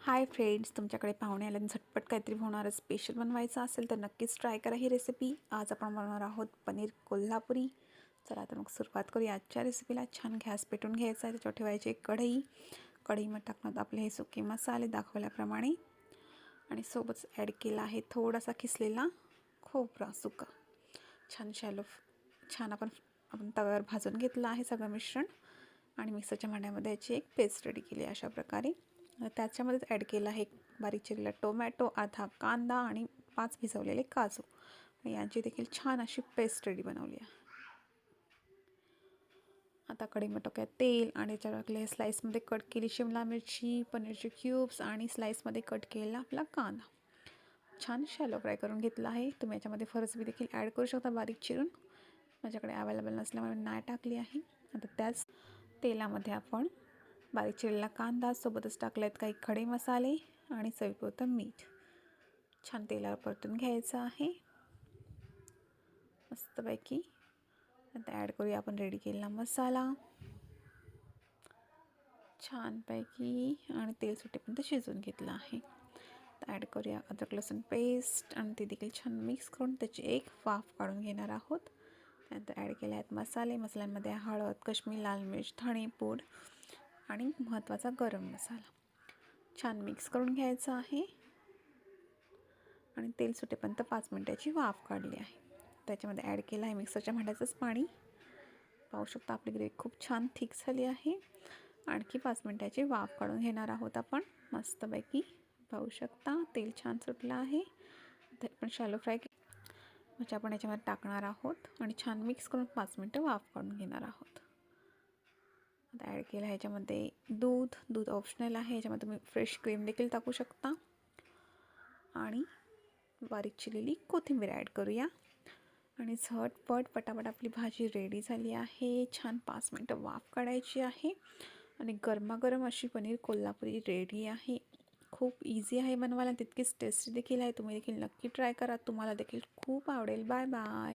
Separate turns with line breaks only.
Hi friends, तुमच्याकडे पाहुणे आल्याने झटपट काहीतरी होणारं स्पेशल बनवायचं असेल तर नक्कीच ट्राय करा ही रेसिपी। आज आपण बनवणार आहोत पनीर कोल्हापुरी। चला तर मग सुरुवात करूया आजच्या रेसिपीला। छान गॅस पेटून घ्यायचा आहे, त्याच्यावर ठेवायची एक कढई। कढईमध्ये टाकण्यात आपले हे सुके मसाले दाखवल्याप्रमाणे आणि सोबत ॲड केला आहे थोडासा खिसलेला खोबरा सुका। छान आपण तव्यावर भाजून घेतलं आहे सगळं मिश्रण आणि मिक्सरच्या भांड्यामध्ये याची एक पेस्ट रेडी केली अशा प्रकारे। त्याच्यामध्येच ॲड केला आहे बारीक चिरलेला टोमॅटो, अर्धा कांदा आणि 5 भिजवलेले काजू। यांची देखील छान अशी पेस्ट रेडी बनवली आहे। आता कढईमध्ये टाकूया तेल आणि त्याच्यावर स्लाइसमध्ये कट केली शिमला मिरची, पनीरचे क्यूब्स आणि स्लाइसमध्ये कट केलेला आपला कांदा छान शॅलो फ्राय करून घेतला आहे। तुम्ही याच्यामध्ये फरसबी देखील ॲड करू शकता बारीक चिरून, माझ्याकडे अवेलेबल नसल्यामुळे नाही टाकली आहे। आता त्याच तेलामध्ये आपण बारीक चिरलेला कांदा सोबतच टाकलेत काही खडे मसाले आणि चवीपुरतं मीठ छान तेलावर परतून घ्यायचं आहे मस्तपैकी। आता ॲड करूया आपण रेडी केलेला मसाला छानपैकी आणि तेल सुटेपर्यंत शिजवून घेतलं आहे। तर ॲड करूया अद्रक लसूण पेस्ट आणि ती देखील छान मिक्स करून त्याची एक वाफ काढून घेणार आहोत। त्यानंतर ॲड केले आहेत मसाल्यांमध्ये हळद, काश्मीरी लाल मिर्च, धणेपूड आणि महत्त्वाचा गरम मसाला छान मिक्स करून घ्यायचा आहे आणि तेल सुटेपर्यंत 5 मिनिटाची वाफ काढली आहे। त्याच्यामध्ये ॲड केलं आहे मिक्सरच्या भांड्याचंच पाणी। पाहू शकता आपली ग्रेव्ही खूप छान थिक झाली आहे। आणखी 5 मिनिटाची वाफ काढून घेणार आहोत आपण मस्तपैकी। पाहू शकता तेल छान सुटलं आहे। तर आपण शॅलो फ्राय म्हणजे आपण याच्यामध्ये टाकणार आहोत आणि छान मिक्स करून 5 मिनिटं वाफ काढून घेणार आहोत। आता ॲड केलं आहे याच्यामध्ये दूध ऑप्शनल आहे, याच्यामध्ये तुम्ही फ्रेश क्रीम देखील टाकू शकता आणि बारीक चिरलेली कोथिंबीर ॲड करूया आणि झटपट पटापट आपली भाजी रेडी झाली आहे। छान 5 मिनिटं वाफ काढायची आहे आणि गरमागरम अशी पनीर कोल्हापुरी रेडी आहे। खूप इझी आहे बनवायला, तितकीच टेस्टी देखील आहे। तुम्ही देखील नक्की ट्राय करा, तुम्हाला देखील खूप आवडेल। Bye bye.